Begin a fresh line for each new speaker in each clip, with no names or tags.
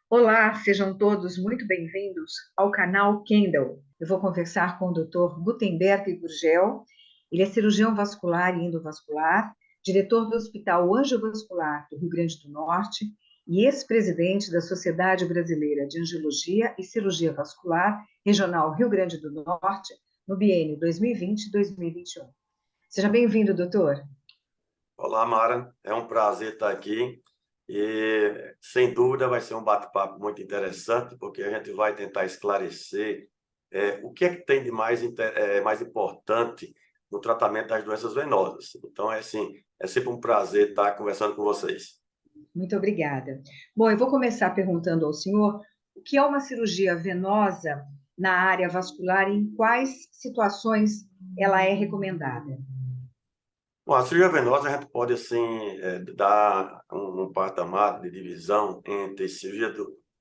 Olá, sejam todos muito bem-vindos ao canal Kendall. Eu vou conversar com o Dr. Gutenberg Gurgel. Ele é cirurgião vascular e endovascular, diretor do Hospital Angiovascular do Rio Grande do Norte e ex-presidente da Sociedade Brasileira de Angiologia e Cirurgia Vascular Regional Rio Grande do Norte no biênio 2020-2021. Seja bem-vindo, doutor.
Olá, Mara. É um prazer estar aqui e, sem dúvida, vai ser um bate-papo muito interessante, porque a gente vai tentar esclarecer o que é que tem de mais importante no tratamento das doenças venosas. Então, assim, é sempre um prazer estar conversando com vocês.
Muito obrigada. Bom, eu vou começar perguntando ao senhor o que é uma cirurgia venosa na área vascular e em quais situações ela é recomendada.
Bom, a cirurgia venosa, a gente pode, assim, dar um patamar de divisão entre cirurgia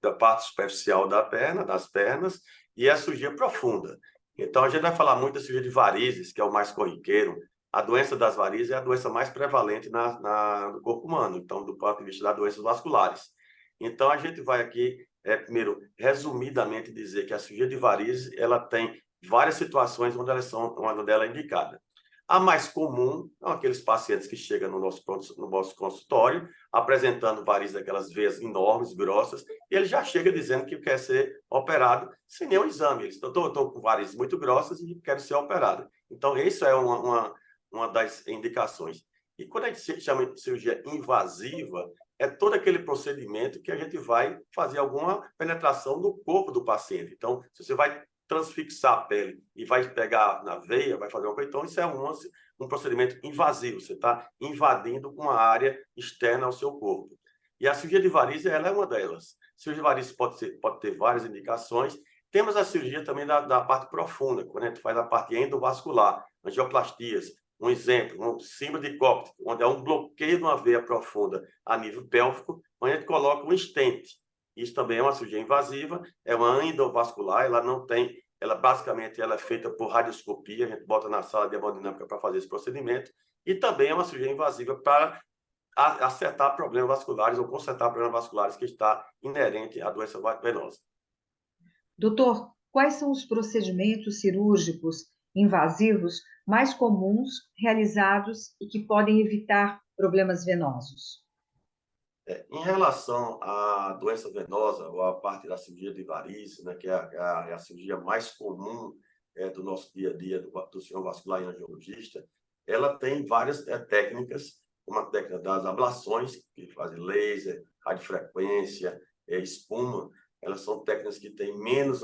da parte superficial da perna, das pernas, e a cirurgia profunda. Então, a gente vai falar muito da cirurgia de varizes, que é o mais corriqueiro. A doença das varizes é a doença mais prevalente no corpo humano, então, do ponto de vista das doenças vasculares. Então, a gente vai aqui, primeiro, resumidamente dizer que a cirurgia de varizes, ela tem várias situações onde ela é indicada. A mais comum são aqueles pacientes que chegam no nosso consultório apresentando varizes daquelas veias enormes, grossas, e ele já chega dizendo que quer ser operado sem nenhum exame. Ele diz, doutor, eu estou com varizes muito grossas e quero ser operado. Então, isso é uma das indicações. E quando a gente chama de cirurgia invasiva, é todo aquele procedimento que a gente vai fazer alguma penetração no corpo do paciente. Então, se você vai transfixar a pele e vai pegar na veia, vai fazer uma coisa. Então, isso é um procedimento invasivo. Você está invadindo uma área externa ao seu corpo. E a cirurgia de varizes, ela é uma delas. A cirurgia de varizes pode ter várias indicações. Temos a cirurgia também da parte profunda, quando a gente faz a parte endovascular, angioplastias. Um exemplo, um símbolo de Copt, onde há um bloqueio de uma veia profunda a nível pélvico, onde a gente coloca um stent. Isso também é uma cirurgia invasiva, é uma endovascular, ela basicamente ela é feita por radioscopia, a gente bota na sala de hemodinâmica para fazer esse procedimento, e também é uma cirurgia invasiva para acertar problemas vasculares ou consertar problemas vasculares que está inerente à doença venosa.
Doutor, quais são os procedimentos cirúrgicos invasivos mais comuns realizados e que podem evitar problemas venosos?
Em relação à doença venosa, ou à parte da cirurgia de varizes, né, que é a cirurgia mais comum do nosso dia a dia, do cirurgião vascular e angiologista, ela tem várias técnicas, como a técnica das ablações, que fazem laser, radiofrequência, espuma. Elas são técnicas que têm menos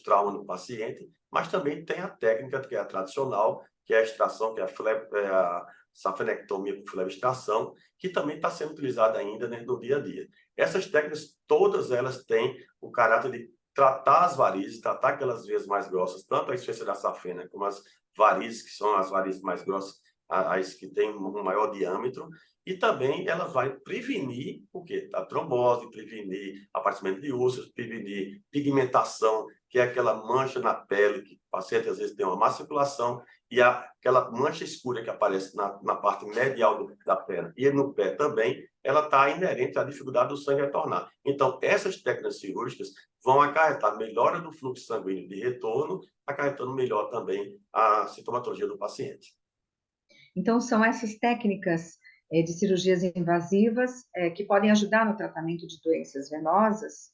trauma no paciente, mas também tem a técnica que é a tradicional, que é a extração, que é a safenectomia com flebextração, que também está sendo utilizada ainda, né, no dia a dia. Essas técnicas, todas elas têm o caráter de tratar as varizes, tratar aquelas veias mais grossas, tanto a insuficiência da safena como as varizes, que são as varizes mais grossas, as que têm um maior diâmetro, e também ela vai prevenir o quê? A trombose, prevenir aparecimento de úlceras, prevenir pigmentação, que é aquela mancha na pele, que o paciente às vezes tem uma má circulação, e aquela mancha escura que aparece na parte medial da perna e no pé também, ela está inerente à dificuldade do sangue retornar. Então, essas técnicas cirúrgicas vão acarretar melhora do fluxo sanguíneo de retorno, acarretando melhor também a sintomatologia do paciente.
Então, são essas técnicas de cirurgias invasivas que podem ajudar no tratamento de doenças venosas.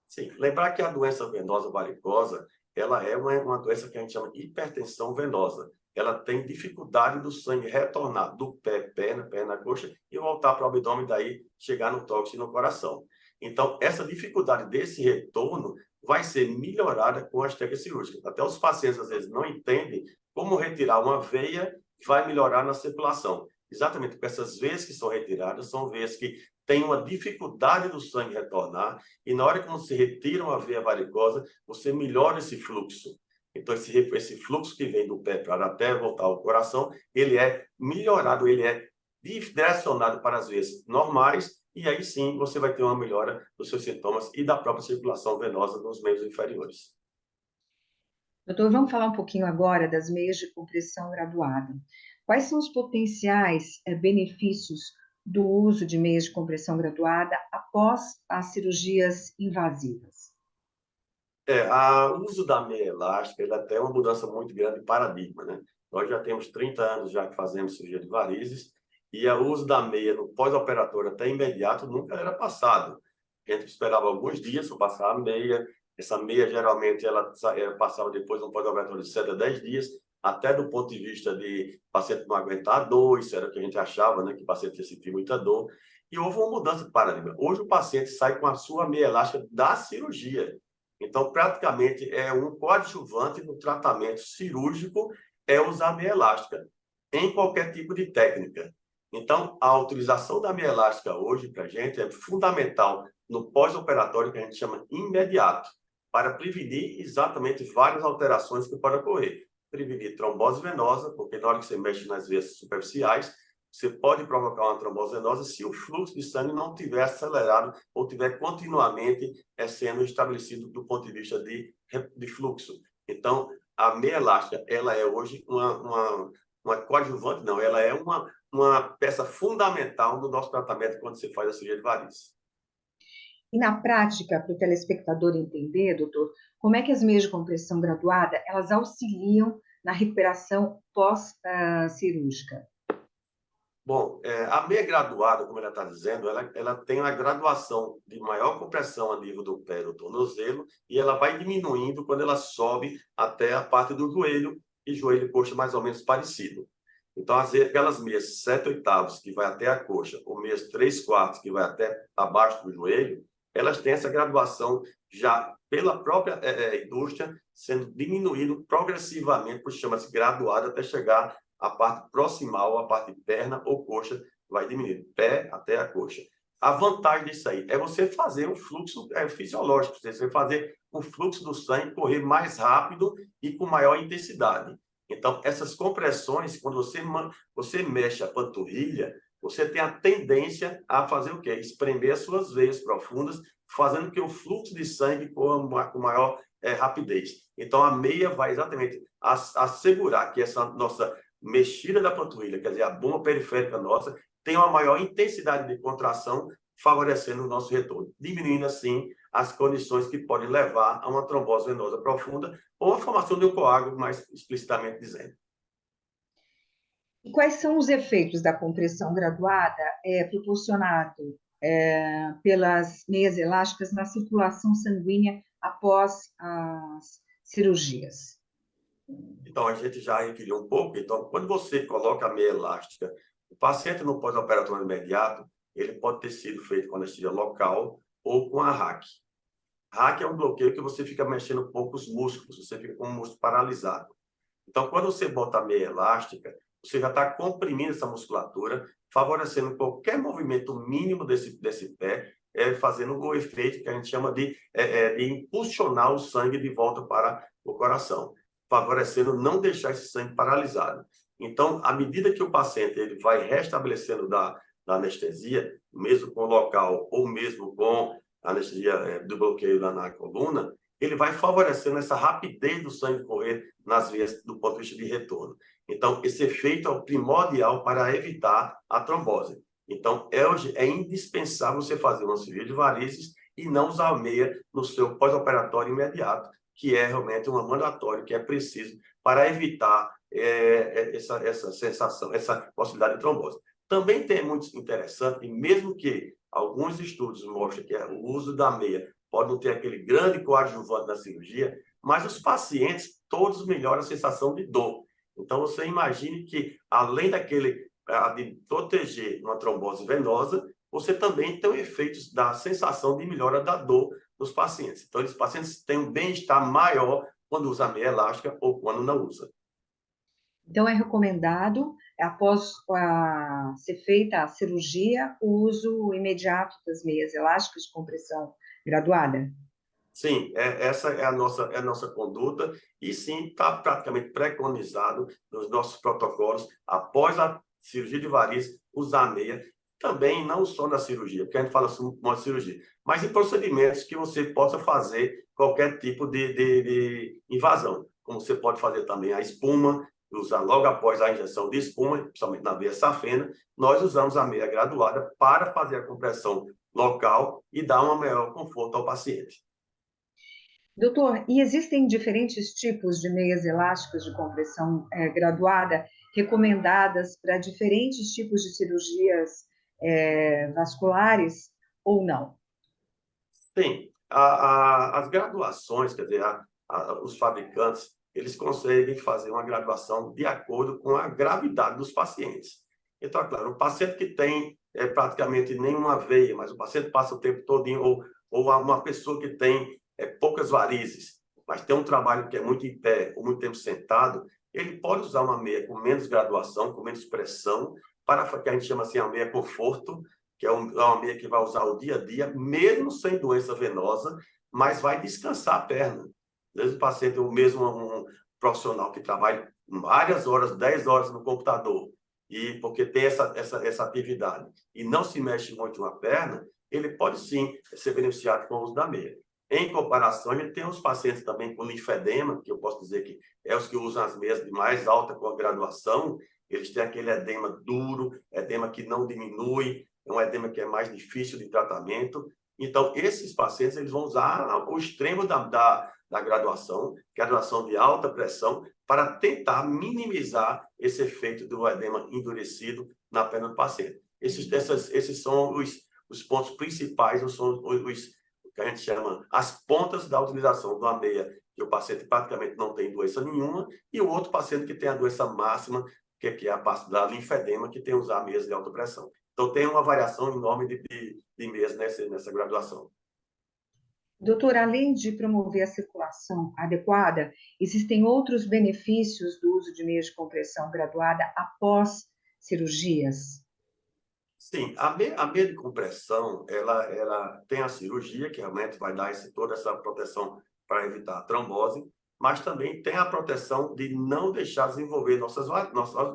Sim, lembrar que a doença venosa varicosa, ela é uma doença que a gente chama de hipertensão venosa. Ela tem dificuldade do sangue retornar do perna, coxa, e voltar para o abdômen, daí chegar no tórax e no coração. Então, essa dificuldade desse retorno vai ser melhorada com as técnicas cirúrgicas. Até os pacientes, às vezes, não entendem como retirar uma veia vai melhorar na circulação. Exatamente, porque essas veias que são retiradas são veias que têm uma dificuldade do sangue retornar, e na hora que você retira uma veia varicosa, você melhora esse fluxo. Então, esse fluxo que vem do pé para até voltar ao coração, ele é melhorado, ele é direcionado para as veias normais, e aí sim você vai ter uma melhora dos seus sintomas e da própria circulação venosa nos membros inferiores.
Doutor, vamos falar um pouquinho agora das meias de compressão graduada. Quais são os potenciais benefícios do uso de meias de compressão graduada após as cirurgias invasivas?
O uso da meia elástica, ele até é uma mudança muito grande de paradigma, né? Nós já temos 30 anos já que fazemos cirurgia de varizes e o uso da meia no pós-operatório até imediato nunca era passado. A gente esperava alguns dias para passar a meia. Essa meia, geralmente, ela passava depois no pós-operatório de 7 a 10 dias, até do ponto de vista de paciente não aguentar a dor, isso era o que a gente achava, né? Que o paciente ia sentir muita dor. E houve uma mudança de paradigma. Hoje o paciente sai com a sua meia elástica da cirurgia. Então, praticamente, é um coadjuvante no tratamento cirúrgico é usar a meia elástica em qualquer tipo de técnica. Então, a utilização da meia elástica hoje, para a gente, é fundamental no pós-operatório, que a gente chama imediato, para prevenir exatamente várias alterações que podem ocorrer. Prevenir trombose venosa, porque na hora que você mexe nas veias superficiais, você pode provocar uma trombose venosa se o fluxo de sangue não tiver acelerado ou tiver continuamente sendo estabelecido do ponto de vista de fluxo. Então, a meia elástica, ela é hoje uma coadjuvante, não, ela é uma peça fundamental no nosso tratamento quando você faz a cirurgia de varizes.
E na prática, para o telespectador entender, doutor, como é que as meias de compressão graduada, elas auxiliam na recuperação pós-cirúrgica?
Bom, a meia graduada, como ela está dizendo, ela tem uma graduação de maior compressão a nível do pé do tornozelo e ela vai diminuindo quando ela sobe até a parte do joelho e joelho e coxa mais ou menos parecido. Então, aquelas meias 7/8 que vai até a coxa, ou meias 3/4 que vai até abaixo do joelho, elas têm essa graduação já pela própria indústria sendo diminuído progressivamente, por chama-se graduada, até chegar a parte proximal, a parte perna ou coxa, vai diminuir, pé até a coxa. A vantagem disso aí é você fazer um fluxo fisiológico, você fazer o fluxo do sangue correr mais rápido e com maior intensidade. Então, essas compressões, quando você mexe a panturrilha, você tem a tendência a fazer o quê? Espremer as suas veias profundas, fazendo que o fluxo de sangue corra com maior rapidez. Então, a meia vai exatamente assegurar que essa nossa mexida da panturrilha, quer dizer, a bomba periférica nossa, tem uma maior intensidade de contração, favorecendo o nosso retorno, diminuindo assim as condições que podem levar a uma trombose venosa profunda ou a formação de um coágulo, mais explicitamente dizendo.
E quais são os efeitos da compressão graduada proporcionado pelas meias elásticas na circulação sanguínea após as cirurgias?
Então, a gente já requeriu um pouco. Então, quando você coloca a meia elástica, o paciente no pós-operatório imediato, ele pode ter sido feito com anestesia local ou com a RAC. RAC é um bloqueio que você fica mexendo poucos músculos, você fica com o músculo paralisado. Então, quando você bota a meia elástica, você já está comprimindo essa musculatura, favorecendo qualquer movimento mínimo desse pé, fazendo o efeito que a gente chama de impulsionar o sangue de volta para o coração, favorecendo não deixar esse sangue paralisado. Então, à medida que o paciente ele vai restabelecendo da anestesia, mesmo com local ou mesmo com anestesia do bloqueio na coluna, ele vai favorecendo essa rapidez do sangue correr nas veias do ponto de vista de retorno. Então, esse efeito é o primordial para evitar a trombose. Então, é indispensável você fazer uma cirurgia de varizes e não usar a meia no seu pós-operatório imediato, que é realmente um mandatório, que é preciso para evitar essa sensação, essa possibilidade de trombose. Também tem muito interessante, mesmo que alguns estudos mostrem que o uso da meia pode não ter aquele grande coadjuvante da cirurgia, mas os pacientes todos melhoram a sensação de dor. Então, você imagine que, além de proteger uma trombose venosa, você também tem o efeito da sensação de melhora da dor dos pacientes. Então, os pacientes têm um bem-estar maior quando usa a meia elástica ou quando não usa.
Então, é recomendado, após ser feita a cirurgia, o uso imediato das meias elásticas de compressão graduada?
Sim, essa é a nossa conduta e sim, está praticamente preconizado nos nossos protocolos, após a cirurgia de varizes, usar meia, também não só na cirurgia, porque a gente fala sobre uma cirurgia, mas em procedimentos que você possa fazer qualquer tipo de invasão, como você pode fazer também a espuma, usar logo após a injeção de espuma, principalmente na veia safena, nós usamos a meia graduada para fazer a compressão local e dar um maior conforto ao paciente.
Doutor, e existem diferentes tipos de meias elásticas de compressão graduada recomendadas para diferentes tipos de cirurgias vasculares ou não?
Sim, as graduações, quer dizer, os fabricantes, eles conseguem fazer uma graduação de acordo com a gravidade dos pacientes. Então, é claro, um paciente que tem praticamente nenhuma veia, mas o paciente passa o tempo todo, ou uma pessoa que tem poucas varizes, mas tem um trabalho que é muito em pé, ou muito tempo sentado, ele pode usar uma meia com menos graduação, com menos pressão, para que a gente chama assim, a meia conforto, que é uma meia que vai usar o dia a dia, mesmo sem doença venosa, mas vai descansar a perna. Às vezes o paciente, ou mesmo um profissional que trabalha várias horas, 10 horas no computador, e porque tem essa atividade, e não se mexe muito na perna, ele pode sim ser beneficiado com o uso da meia. Em comparação, a gente tem os pacientes também com linfedema, que eu posso dizer que é os que usam as meias de mais alta graduação, eles têm aquele edema duro, edema que não diminui, é um edema que é mais difícil de tratamento. Então, esses pacientes eles vão usar o extremo da graduação, graduação de alta pressão, para tentar minimizar esse efeito do edema endurecido na perna do paciente. Esses são os pontos principais, são os que a gente chama as pontas da utilização de uma meia, que o paciente praticamente não tem doença nenhuma, e o outro paciente que tem a doença máxima, que é a parte da linfedema, que tem que usar meias de alta pressão. Então, tem uma variação enorme de meias nessa graduação.
Doutor, além de promover a circulação adequada, existem outros benefícios do uso de meias de compressão graduada após cirurgias?
Sim, a meia de compressão, ela tem a cirurgia, que realmente vai dar toda essa proteção para evitar a trombose, mas também tem a proteção de não deixar desenvolver nossas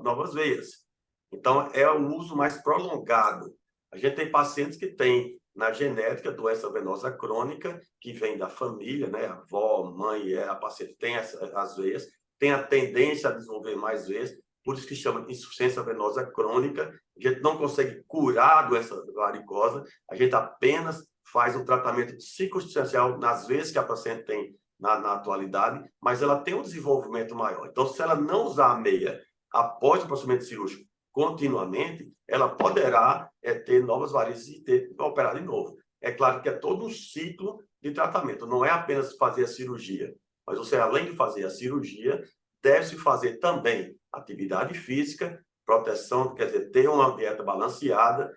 novas veias. Então, é o uso mais prolongado. A gente tem pacientes que têm na genética doença venosa crônica, que vem da família, né? A avó, mãe, a paciente tem as veias, tem a tendência a desenvolver mais veias, por isso que chama de insuficiência venosa crônica. A gente não consegue curar a doença varicosa, a gente apenas faz um tratamento circunstancial nas veias que a paciente tem na atualidade, mas ela tem um desenvolvimento maior. Então, se ela não usar a meia após o procedimento cirúrgico continuamente, ela poderá ter novas varizes e ter que operar de novo. É claro que é todo um ciclo de tratamento, não é apenas fazer a cirurgia, mas você, além de fazer a cirurgia, deve-se fazer também atividade física, proteção, quer dizer, ter uma dieta balanceada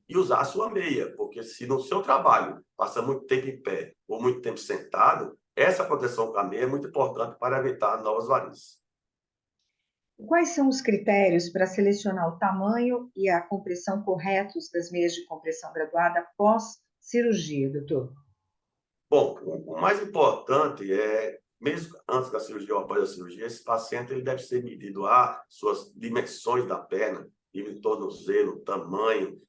e usar a sua meia, porque se no seu trabalho passa muito tempo em pé ou muito tempo sentado, essa proteção com a meia é muito importante para evitar novas varizes.
Quais são os critérios para selecionar o tamanho e a compressão corretos das meias de compressão graduada após cirurgia, doutor?
Bom, o mais importante é, mesmo antes da cirurgia ou após a cirurgia, esse paciente ele deve ser medido a suas dimensões da perna, nível de tornozelo, tamanho.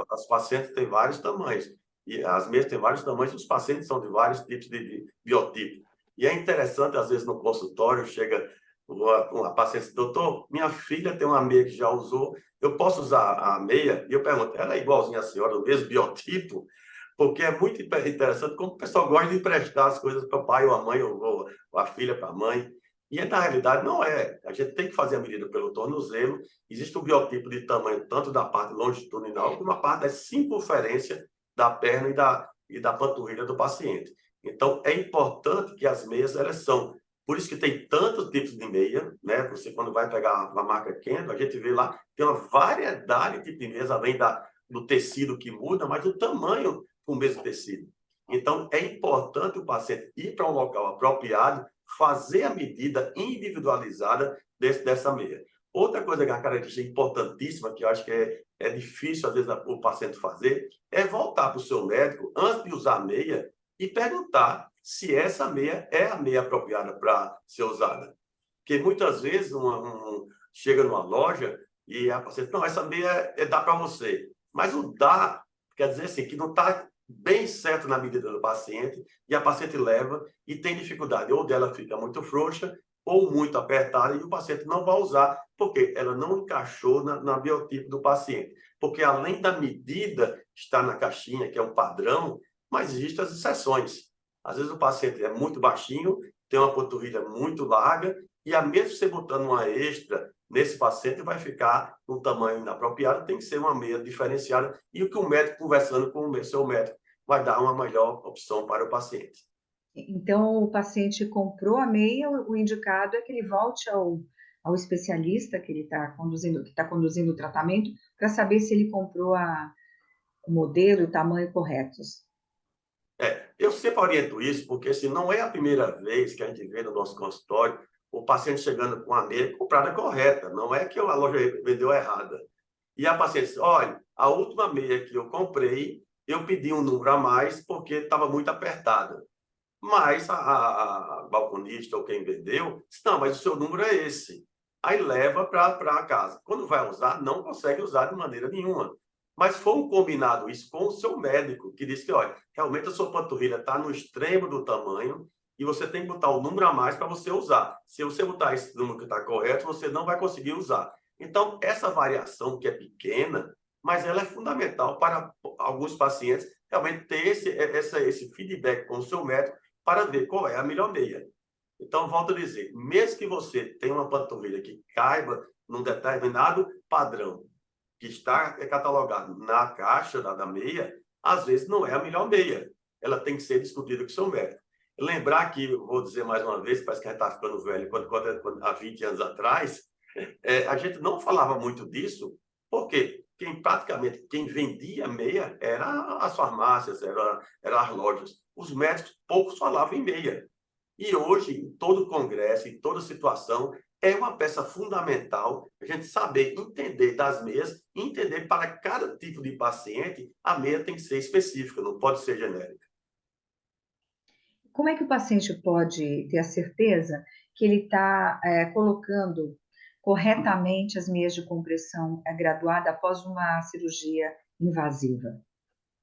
Os pacientes têm vários tamanhos, e as meias têm vários tamanhos, e os pacientes são de vários tipos de biotipo. E é interessante, às vezes, no consultório, chega uma paciente, doutor, minha filha tem uma meia que já usou, eu posso usar a meia? E eu pergunto, ela é igualzinha à senhora, do mesmo biotipo? Porque é muito interessante como o pessoal gosta de emprestar as coisas para o pai ou a mãe, ou a filha para a mãe. E na realidade não é. A gente tem que fazer a medida pelo tornozelo. Existe um biotipo de tamanho tanto da parte longitudinal como a parte da circunferência da perna e da panturrilha do paciente. Então, é importante que as meias, elas são. Por isso que tem tantos tipos de meia, né? Você, quando vai pegar a marca Kendo, a gente vê lá, tem uma variedade de tipos de meias, além do tecido que muda, mas o tamanho com o mesmo tecido. Então, é importante o paciente ir para um local apropriado, fazer a medida individualizada dessa meia. Outra coisa que é uma característica importantíssima, que eu acho que é difícil, às vezes, o paciente fazer, é voltar para o seu médico, antes de usar a meia, e perguntar se essa meia é a meia apropriada para ser usada. Porque muitas vezes chega numa loja e a paciente, não, essa meia dá para você. Mas o dá quer dizer assim, que não está bem certo na medida do paciente, e a paciente leva e tem dificuldade, ou dela fica muito frouxa, ou muito apertada, e o paciente não vai usar, porque ela não encaixou na biotipo do paciente. Porque além da medida estar na caixinha, que é um padrão, mas existem as exceções. Às vezes o paciente é muito baixinho, tem uma panturrilha muito larga, e a mesmo você botando uma extra nesse paciente, vai ficar um tamanho inapropriado, tem que ser uma meia diferenciada, e o que o médico, conversando com o seu médico, vai dar uma melhor opção para o paciente.
Então, o paciente comprou a meia, o indicado é que ele volte ao especialista que está conduzindo o tratamento, para saber se ele comprou o modelo e o tamanho corretos.
Eu sempre oriento isso, porque assim, não é a primeira vez que a gente vê no nosso consultório o paciente chegando com a meia comprada correta, não é que a loja vendeu errada. E a paciente diz, olha, a última meia que eu comprei, eu pedi um número a mais porque estava muito apertada. Mas a balconista ou quem vendeu disse, não, mas o seu número é esse. Aí leva para casa. Quando vai usar, não consegue usar de maneira nenhuma. Mas foi um combinado isso com o seu médico, que disse que, olha, realmente a sua panturrilha está no extremo do tamanho e você tem que botar o número a mais para você usar. Se você botar esse número que está correto, você não vai conseguir usar. Então, essa variação que é pequena, mas ela é fundamental para alguns pacientes realmente ter esse feedback com o seu médico para ver qual é a melhor meia. Então, volto a dizer, mesmo que você tenha uma panturrilha que caiba num determinado padrão que está catalogado na caixa da meia, às vezes não é a melhor meia. Ela tem que ser discutida com o seu médico. Lembrar que, vou dizer mais uma vez, parece que a gente está ficando velho, há 20 anos atrás, a gente não falava muito disso, porque quem vendia meia era as farmácias, eram as lojas. Os médicos poucos falavam em meia. E hoje, em todo congresso, em toda situação, é uma peça fundamental a gente saber entender das meias e entender para cada tipo de paciente, a meia tem que ser específica, não pode ser genérica.
Como é que o paciente pode ter a certeza que ele está colocando corretamente as meias de compressão graduada após uma cirurgia invasiva?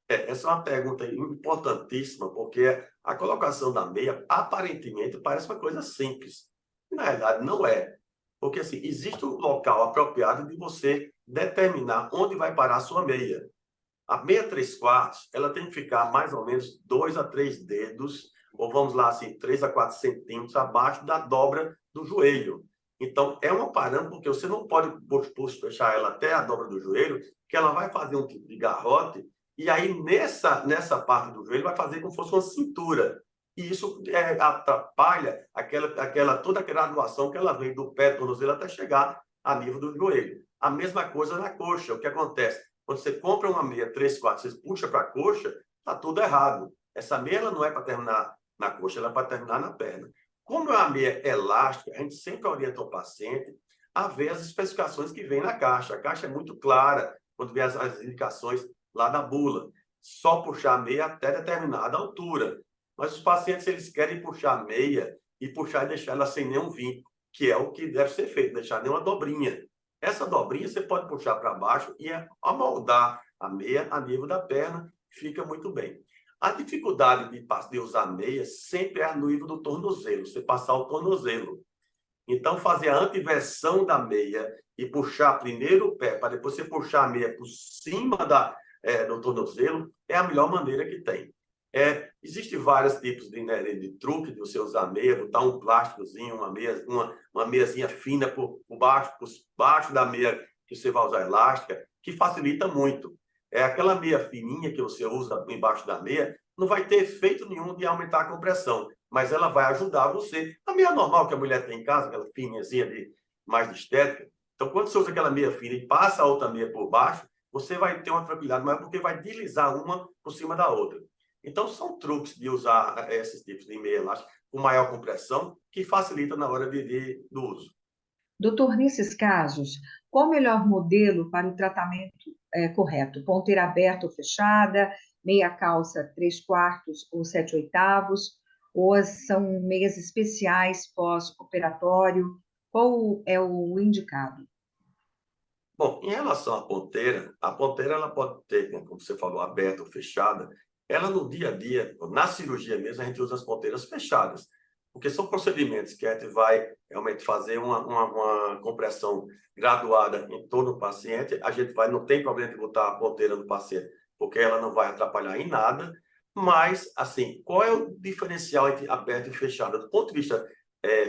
Essa é uma pergunta importantíssima, porque a colocação da meia aparentemente parece uma coisa simples. Na realidade, não é. Porque assim, existe um local apropriado de você determinar onde vai parar a sua meia. A meia 3/4, ela tem que ficar mais ou menos 2 a 3 dedos, ou vamos lá assim, 3 a 4 centímetros abaixo da dobra do joelho. Então, é um parâmetro, porque você não pode puxar ela até a dobra do joelho, que ela vai fazer um tipo de garrote, e aí nessa parte do joelho vai fazer como se fosse uma cintura. E isso atrapalha toda a graduação que ela vem do pé, do tornozelo, até chegar a nível do joelho. A mesma coisa na coxa. O que acontece? Quando você compra uma meia 3/4, você puxa para a coxa, está tudo errado. Essa meia ela não é para terminar na coxa, ela é para terminar na perna. Como é uma meia elástica, a gente sempre orienta o paciente a ver as especificações que vem na caixa. A caixa é muito clara quando vê as indicações lá da bula. Só puxar a meia até determinada altura. Mas os pacientes, eles querem puxar a meia e puxar e deixar ela sem nenhum vínculo, que é o que deve ser feito, deixar nenhuma dobrinha. Essa dobrinha você pode puxar para baixo e amoldar a meia a nível da perna, fica muito bem. A dificuldade de usar meia sempre é a nível do tornozelo, você passar o tornozelo. Então, fazer a antiversão da meia e puxar primeiro o pé, para depois você puxar a meia por cima do tornozelo, é a melhor maneira que tem. Existem vários tipos de truque de você usar meia, botar um plásticozinho, uma meiazinha fina por baixo da meia que você vai usar elástica, que facilita muito. Aquela meia fininha que você usa embaixo da meia, não vai ter efeito nenhum de aumentar a compressão, mas ela vai ajudar você. A meia normal que a mulher tem em casa, aquela fininhazinha mais de estética, então quando você usa aquela meia fina e passa a outra meia por baixo, você vai ter uma tranquilidade maior, porque vai deslizar uma por cima da outra. Então, são truques de usar esses tipos de meia elástica com maior compressão, que facilita na hora do uso.
Doutor, nesses casos, qual o melhor modelo para o tratamento correto? Ponteira aberta ou fechada, meia calça 3/4 ou 7/8, ou são meias especiais pós-operatório? Qual é o indicado?
Bom, em relação a ponteira ela pode ter, né, como você falou, aberta ou fechada. Ela no dia a dia, na cirurgia mesmo, a gente usa as ponteiras fechadas. porque são procedimentos que a gente vai realmente fazer uma compressão graduada em todo o paciente, a gente não tem problema de botar a ponteira no paciente, porque ela não vai atrapalhar em nada, mas, assim, qual é o diferencial entre aberta e fechada? Do ponto de vista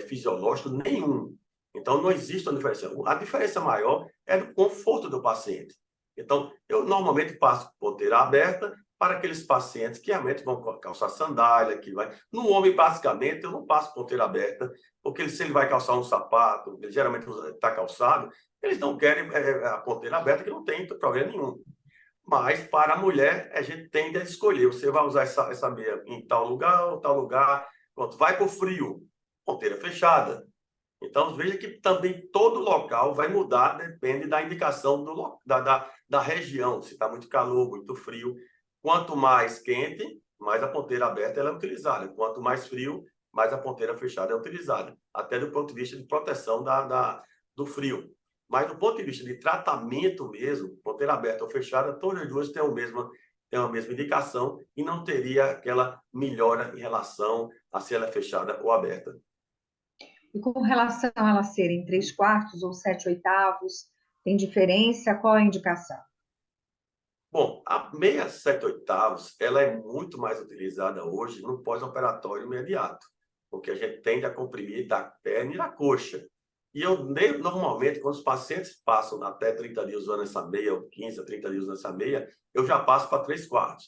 fisiológico, nenhum. Então, não existe uma diferença. A diferença maior é do conforto do paciente. Então, eu normalmente passo ponteira aberta para aqueles pacientes que realmente vão calçar sandália, que vai... No homem, basicamente, eu não passo ponteira aberta, porque se ele vai calçar um sapato, ele geralmente está calçado, eles não querem a ponteira aberta, que não tem problema nenhum. Mas, para a mulher, a gente tende a escolher. Você vai usar essa meia em tal lugar ou tal lugar. Pronto, vai para o frio, ponteira fechada. Então, veja que também todo local vai mudar, depende da indicação da região, se está muito calor, muito frio. Quanto mais quente, mais a ponteira aberta ela é utilizada. Quanto mais frio, mais a ponteira fechada é utilizada. Até do ponto de vista de proteção do frio. Mas do ponto de vista de tratamento mesmo, ponteira aberta ou fechada, todas as duas têm a mesma indicação e não teria aquela melhora em relação a se ela é fechada ou aberta.
E com relação a ela serem 3/4 ou 7/8, tem diferença? Qual a indicação?
Bom, a meia 7/8 ela é muito mais utilizada hoje no pós-operatório imediato, porque a gente tende a comprimir da perna e da coxa. E eu, normalmente, quando os pacientes passam até 30 dias usando essa meia, ou 15 a 30 dias usando essa meia, eu já passo para 3/4.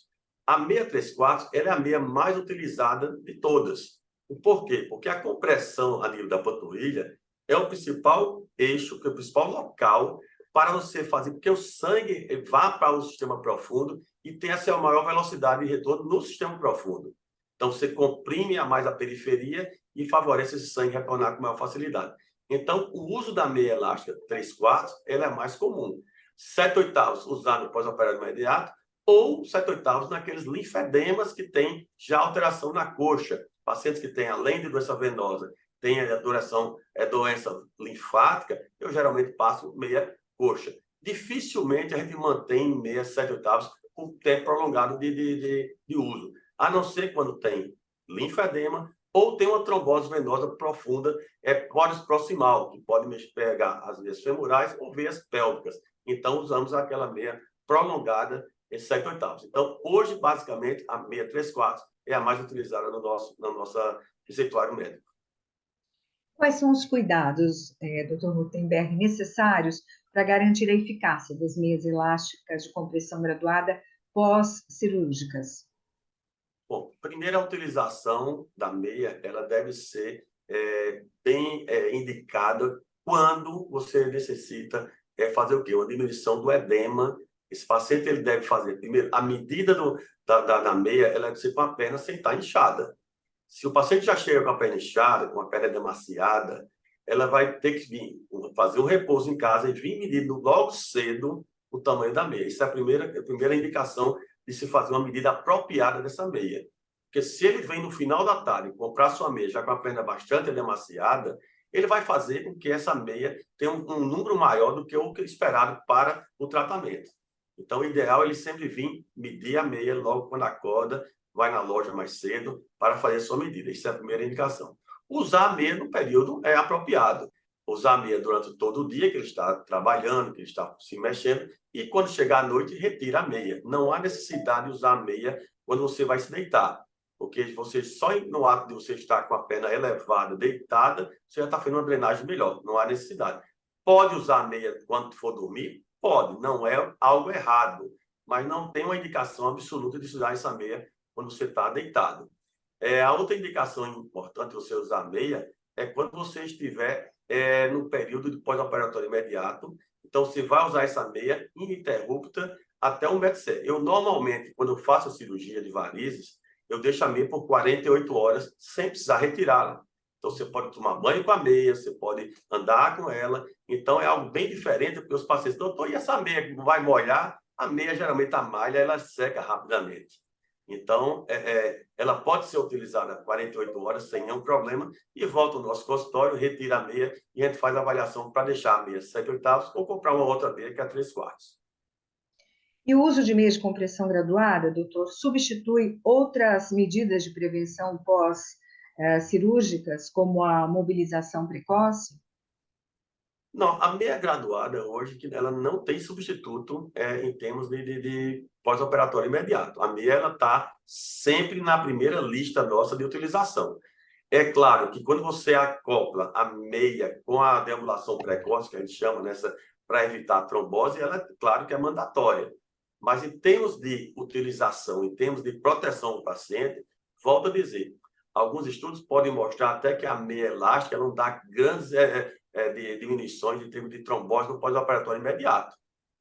A meia 3/4 ela é a meia mais utilizada de todas. O porquê? Porque a compressão a nível da panturrilha é o principal eixo, que é o principal local para você fazer, porque o sangue vá para o sistema profundo e tenha a maior velocidade de retorno no sistema profundo. Então, você comprime a mais a periferia e favorece esse sangue retornar com maior facilidade. Então, o uso da meia elástica 3/4 ela é mais comum. 7/8 usado no pós-operatório imediato ou 7/8 naqueles linfedemas que têm já alteração na coxa. Pacientes que têm, além de doença venosa, têm a doença linfática, eu geralmente passo meia coxa. Dificilmente a gente mantém meia 7/8 por tempo prolongado de uso, a não ser quando tem linfedema ou tem uma trombose venosa profunda, póris proximal, que pode pegar as veias femorais ou veias pélvicas. Então, usamos aquela meia prolongada em 7/8. Então, hoje, basicamente, a meia 3/4 é a mais utilizada no nosso receituário médico.
Quais são os cuidados, Dr. Gutenberg, necessários para garantir a eficácia das meias elásticas de compressão graduada pós-cirúrgicas?
Bom, primeiro, a utilização da meia ela deve ser bem indicada quando você necessita fazer o quê? Uma diminuição do edema. Esse paciente ele deve fazer, primeiro, a medida da meia ela deve ser com a perna sem estar inchada. Se o paciente já chega com a perna inchada, com a perna demasiada, ela vai ter que vir fazer um repouso em casa e vir medir logo cedo o tamanho da meia. Isso é a primeira indicação de se fazer uma medida apropriada dessa meia. Porque se ele vem no final da tarde comprar sua meia já com a perna bastante demasiada, ele vai fazer com que essa meia tenha um número maior do que o esperado para o tratamento. Então, o ideal é ele sempre vir medir a meia logo quando acorda, vai na loja mais cedo para fazer a sua medida. Isso é a primeira indicação. Usar a meia no período é apropriado. Usar a meia durante todo o dia que ele está trabalhando, que ele está se mexendo, e quando chegar à noite, retira a meia. Não há necessidade de usar a meia quando você vai se deitar, porque você só no ato de você estar com a perna elevada, deitada, você já está fazendo uma drenagem melhor. Não há necessidade. Pode usar a meia quando for dormir? Pode. Não é algo errado, mas não tem uma indicação absoluta de usar essa meia quando você está deitado. A outra indicação importante você usar meia é quando você estiver no período de pós-operatório imediato. Então, você vai usar essa meia ininterrupta até 1,7 m. Eu, normalmente, quando eu faço a cirurgia de varizes, eu deixo a meia por 48 horas sem precisar retirá-la. Então, você pode tomar banho com a meia, você pode andar com ela. Então, é algo bem diferente, porque os pacientes, doutor, e essa meia vai molhar? A meia, geralmente, a malha, ela seca rapidamente. Então, ela pode ser utilizada 48 horas sem nenhum problema e volta ao nosso consultório, retira a meia e a gente faz a avaliação para deixar a meia 7/8 ou comprar uma outra meia que é 3/4.
E o uso de meias de compressão graduada, doutor, substitui outras medidas de prevenção pós cirúrgicas, como a mobilização precoce?
Não, a meia graduada hoje, que ela não tem substituto em termos de pós-operatório imediato. A meia ela está sempre na primeira lista nossa de utilização. É claro que quando você acopla a meia com a deambulação precoce, que a gente chama nessa, para evitar a trombose, ela é claro que é mandatória. Mas em termos de utilização, em termos de proteção do paciente, volto a dizer, alguns estudos podem mostrar até que a meia elástica não dá grandes diminuições em termos de trombose no pós-operatório imediato.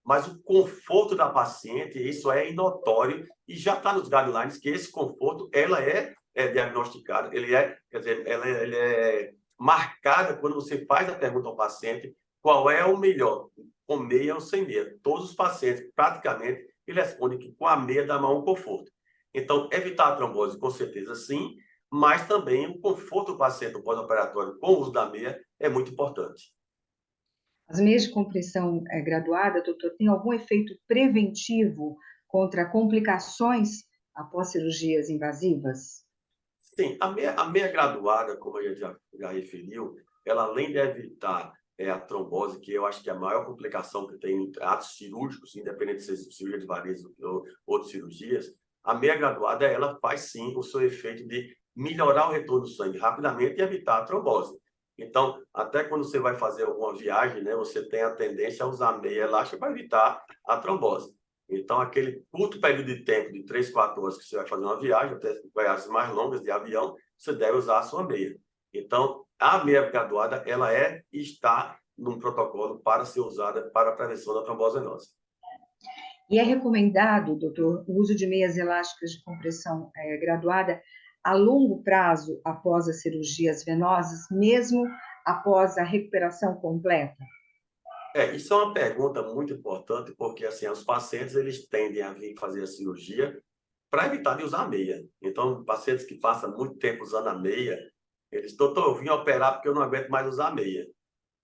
Mas o conforto da paciente, isso é notório e já está nos guidelines que esse conforto, ela é diagnosticado, quer dizer, ele é marcada quando você faz a pergunta ao paciente qual é o melhor, com meia ou sem meia. Todos os pacientes, praticamente, eles respondem que com a meia dá mais um conforto. Então, evitar a trombose, com certeza, sim, mas também o conforto do paciente no pós-operatório com o uso da meia é muito importante.
As meias de compressão graduada, doutor, tem algum efeito preventivo contra complicações após cirurgias invasivas?
Sim, a meia graduada, como a gente já referiu, ela além de evitar a trombose, que eu acho que é a maior complicação que tem em atos cirúrgicos, independente de ser cirurgia de varizes ou outras cirurgias, a meia graduada, ela faz sim o seu efeito de melhorar o retorno do sangue rapidamente e evitar a trombose. Então, até quando você vai fazer alguma viagem, né, você tem a tendência a usar meia elástica para evitar a trombose. Então, aquele curto período de tempo, de 3, 4 horas que você vai fazer uma viagem, até viagens mais longas de avião, você deve usar a sua meia. Então, a meia graduada, ela está num protocolo para ser usada para a prevenção da trombose venosa.
E é recomendado, doutor, o uso de meias elásticas de compressão graduada a longo prazo após as cirurgias venosas, mesmo após a recuperação completa?
Isso é uma pergunta muito importante, porque assim, os pacientes eles tendem a vir fazer a cirurgia para evitar de usar a meia. Então, pacientes que passam muito tempo usando a meia, eles, doutor, eu vim operar porque eu não aguento mais usar a meia.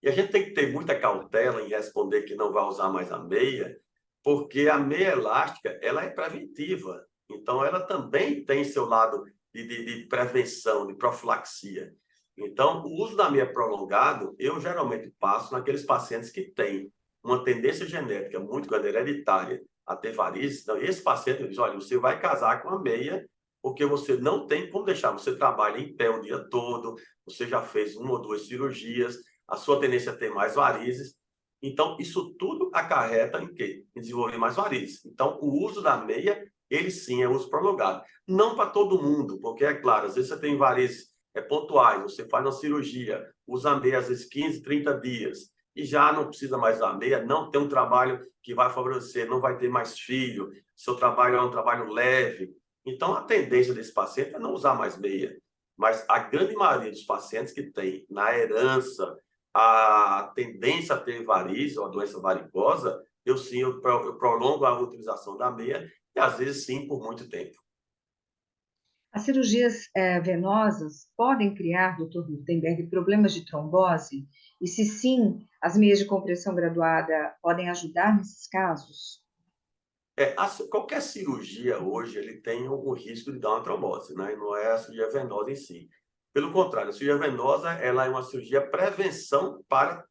E a gente tem que ter muita cautela em responder que não vai usar mais a meia, porque a meia elástica, ela é preventiva. Então, ela também tem seu lado de prevenção, de profilaxia. Então, o uso da meia prolongado, eu geralmente passo naqueles pacientes que têm uma tendência genética muito grande, hereditária, a ter varizes. Então, esse paciente diz, olha, você vai casar com a meia, porque você não tem como deixar. Você trabalha em pé o dia todo, você já fez 1 ou 2 cirurgias, a sua tendência é ter mais varizes. Então, isso tudo acarreta em quê? Em desenvolver mais varizes. Então, o uso da meia, ele sim é uso prolongado. Não para todo mundo, porque, é claro, às vezes você tem varizes pontuais, você faz uma cirurgia, usa a meia às vezes 15, 30 dias, e já não precisa mais da meia, não tem um trabalho que vai favorecer, não vai ter mais filho, seu trabalho é um trabalho leve. Então, a tendência desse paciente é não usar mais meia. Mas a grande maioria dos pacientes que tem na herança a tendência a ter varizes ou a doença varicosa, eu prolongo a utilização da meia e às vezes sim por muito tempo.
As cirurgias venosas podem criar, doutor Gutenberg, problemas de trombose? E se sim, as meias de compressão graduada podem ajudar nesses casos?
Qualquer cirurgia hoje ele tem o risco de dar uma trombose, né? Não é a cirurgia venosa em si. Pelo contrário, a cirurgia venosa ela é uma cirurgia prevenção para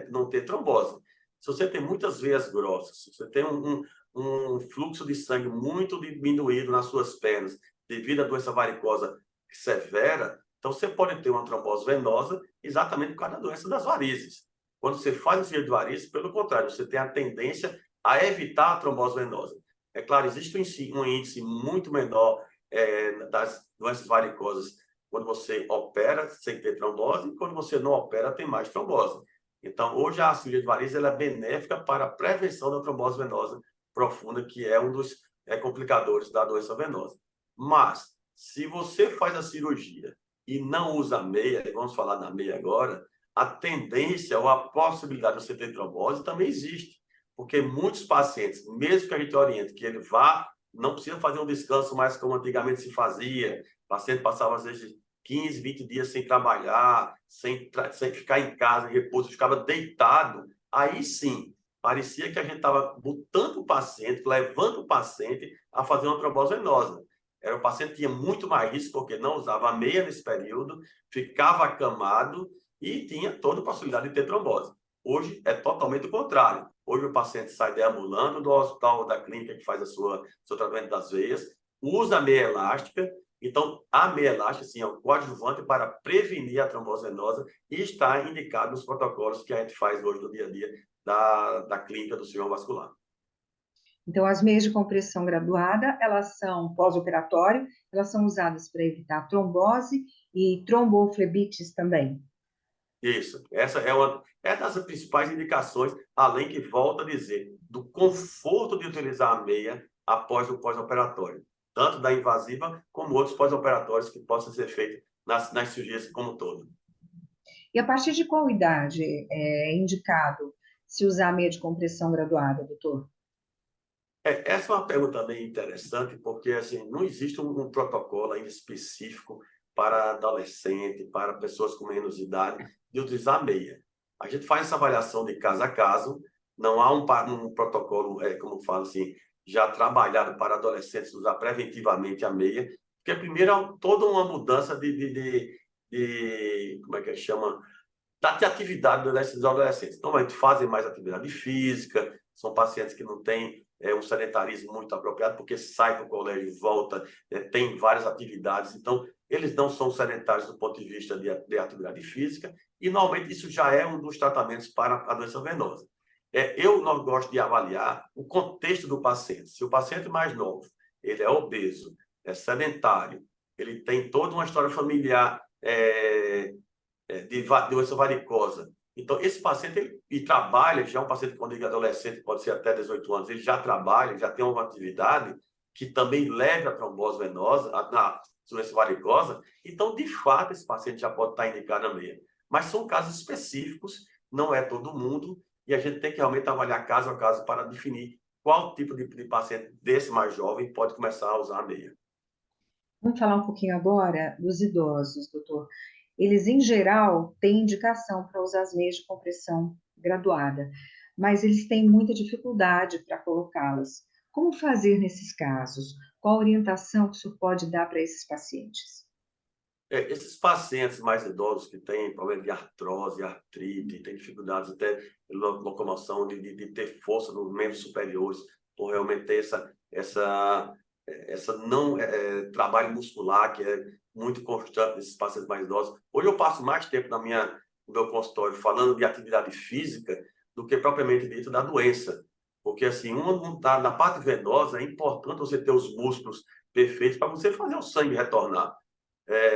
não ter trombose. Se você tem muitas veias grossas, se você tem um fluxo de sangue muito diminuído nas suas pernas devido à doença varicosa severa, então você pode ter uma trombose venosa exatamente por causa da doença das varizes. Quando você faz a cirurgia de varizes, pelo contrário, você tem a tendência a evitar a trombose venosa. É claro, existe um índice muito menor das doenças varicosas quando você opera sem ter trombose e quando você não opera tem mais trombose. Então, hoje a cirurgia de varizes ela é benéfica para a prevenção da trombose venosa profunda, que é um dos complicadores da doença venosa. Mas, se você faz a cirurgia e não usa a meia, e vamos falar da meia agora, a tendência ou a possibilidade de você ter trombose também existe. Porque muitos pacientes, mesmo que a gente oriente que ele vá, não precisa fazer um descanso mais como antigamente se fazia. O paciente passava, às vezes, 15, 20 dias sem trabalhar, sem ficar em casa, em repouso, ficava deitado. Aí sim, parecia que a gente estava botando o paciente, levando o paciente a fazer uma trombose venosa. era o paciente que tinha muito mais risco, porque não usava a meia nesse período, ficava acamado e tinha toda a possibilidade de ter trombose. Hoje é totalmente o contrário. Hoje o paciente sai deambulando do hospital ou da clínica que faz seu tratamento das veias, usa a meia elástica. Então, a meia elástica, sim, é um coadjuvante para prevenir a trombose venosa e está indicado nos protocolos que a gente faz hoje no dia a dia da clínica do cirurgião vascular.
Então, as meias de compressão graduada, elas são pós-operatório, elas são usadas para evitar trombose e tromboflebites também.
Isso, essa é das principais indicações, além que, volta a dizer, do conforto de utilizar a meia após o pós-operatório, tanto da invasiva como outros pós-operatórios que possam ser feitos nas cirurgias como um todo.
E a partir de qual idade é indicado se usar a meia de compressão graduada, doutor?
Essa é uma pergunta bem interessante, porque assim, não existe um protocolo ainda específico para adolescente, para pessoas com menos idade, de utilizar meia. A gente faz essa avaliação de caso a caso, não há um protocolo, como falo assim, já trabalhado para adolescentes usar preventivamente a meia, porque primeiro é toda uma mudança como é que chama? Da atividade dos adolescentes. Normalmente fazem mais atividade física, são pacientes que não têm um sedentarismo muito apropriado, porque sai do colégio, volta, tem várias atividades, então eles não são sedentários do ponto de vista de atividade física, e normalmente isso já é um dos tratamentos para a doença venosa. Eu não gosto de avaliar o contexto do paciente. Se o paciente mais novo, ele é obeso, é sedentário, ele tem toda uma história familiar de doença varicosa. Então, esse paciente, ele trabalha, já é um paciente, quando ele é adolescente, pode ser até 18 anos, ele já trabalha, já tem uma atividade que também leva a trombose venosa, na doença varicosa. Então, de fato, esse paciente já pode estar indicado a meia. Mas são casos específicos, não é todo mundo, e a gente tem que realmente avaliar caso a caso para definir qual tipo de paciente desse mais jovem pode começar a usar a meia.
Vamos falar um pouquinho agora dos idosos, doutor. Eles, em geral, têm indicação para usar as meias de compressão graduada, mas eles têm muita dificuldade para colocá-las. Como fazer nesses casos? Qual a orientação que o senhor pode dar para esses pacientes?
Esses pacientes mais idosos que têm problema de artrose, artrite, têm dificuldades até de locomoção, de ter força nos membros superiores, por realmente ter essa não trabalho muscular que é muito constante nesses pacientes mais idosos. Hoje eu passo mais tempo no meu consultório falando de atividade física do que propriamente dito da doença. Porque assim, na parte venosa é importante você ter os músculos perfeitos para você fazer o sangue retornar.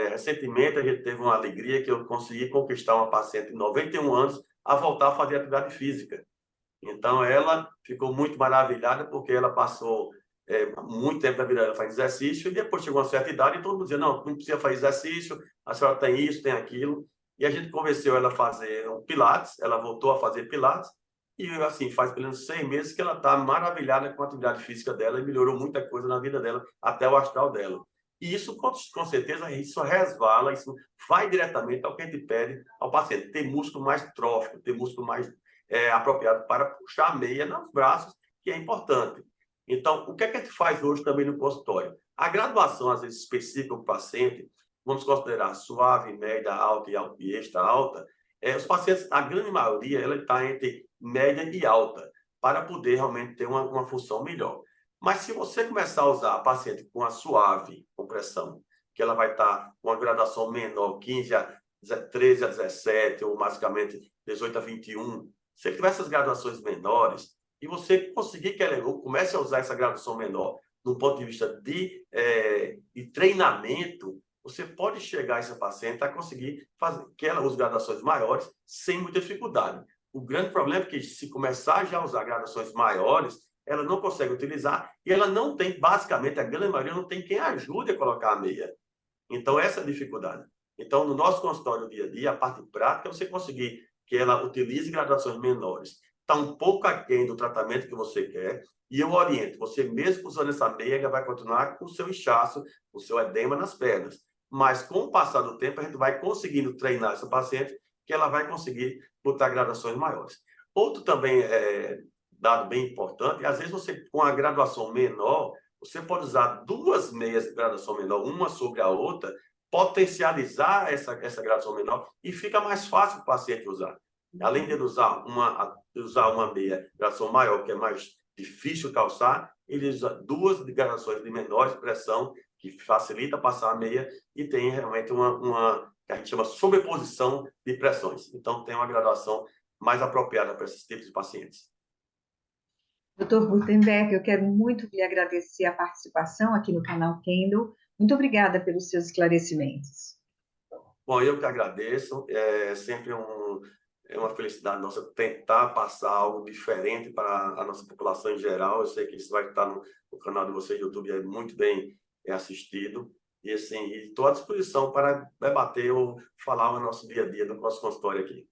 Recentemente, a gente teve uma alegria que eu consegui conquistar uma paciente de 91 anos a voltar a fazer atividade física. Então, ela ficou muito maravilhada porque ela passou muito tempo da vida dela fazendo exercício e depois chegou a uma certa idade e todo mundo dizia, não precisa fazer exercício, a senhora tem isso, tem aquilo. E a gente convenceu ela a fazer um pilates, ela voltou a fazer pilates e, assim, faz pelo menos 6 meses que ela está maravilhada com a atividade física dela e melhorou muita coisa na vida dela, até o astral dela. E isso, com certeza, isso resvala, isso vai diretamente ao que a gente pede ao paciente, ter músculo mais trófico, ter músculo mais apropriado para puxar a meia nos braços, que é importante. Então, o que é que a gente faz hoje também no consultório? A graduação, às vezes, específica para o paciente, vamos considerar suave, média, alta e extra alta, os pacientes, a grande maioria, ela está entre média e alta, para poder realmente ter uma função melhor. Mas se você começar a usar a paciente com a suave compressão, que ela vai estar com uma graduação menor, 13 a 17, ou basicamente 18 a 21, se ele tiver essas graduações menores, e você conseguir que ela comece a usar essa graduação menor do ponto de vista de treinamento, você pode chegar a essa paciente a conseguir fazer que ela use graduações maiores sem muita dificuldade. O grande problema é que se começar já a usar graduações maiores, ela não consegue utilizar e ela não tem, basicamente, a grande maioria não tem quem ajude a colocar a meia. Então, essa é a dificuldade. Então, no nosso consultório dia a dia, a parte prática é você conseguir que ela utilize graduações menores. Está um pouco aquém do tratamento que você quer, e eu oriento, você mesmo usando essa meia, vai continuar com o seu inchaço, com o seu edema nas pernas. Mas, com o passar do tempo, a gente vai conseguindo treinar essa paciente, que ela vai conseguir botar graduações maiores. Outro também dado bem importante, às vezes você, com a graduação menor, Você pode usar duas meias de graduação menor, uma sobre a outra, potencializar essa graduação menor e fica mais fácil para o paciente usar. Além de ele usar uma meia de graduação maior, que é mais difícil calçar, ele usa duas graduações de menor expressão, que facilita passar a meia e tem realmente uma que a gente chama sobreposição de pressões. Então, tem uma graduação mais apropriada para esses tipos de pacientes.
Doutor Gutenberg, eu quero muito lhe agradecer a participação aqui no canal Kendall. Muito obrigada pelos seus esclarecimentos.
Bom, eu que agradeço. É sempre uma felicidade nossa tentar passar algo diferente para a nossa população em geral. Eu sei que isso vai estar no canal de vocês, do YouTube, é muito bem assistido. E assim, estou à disposição para debater ou falar o nosso dia a dia do nosso consultório aqui.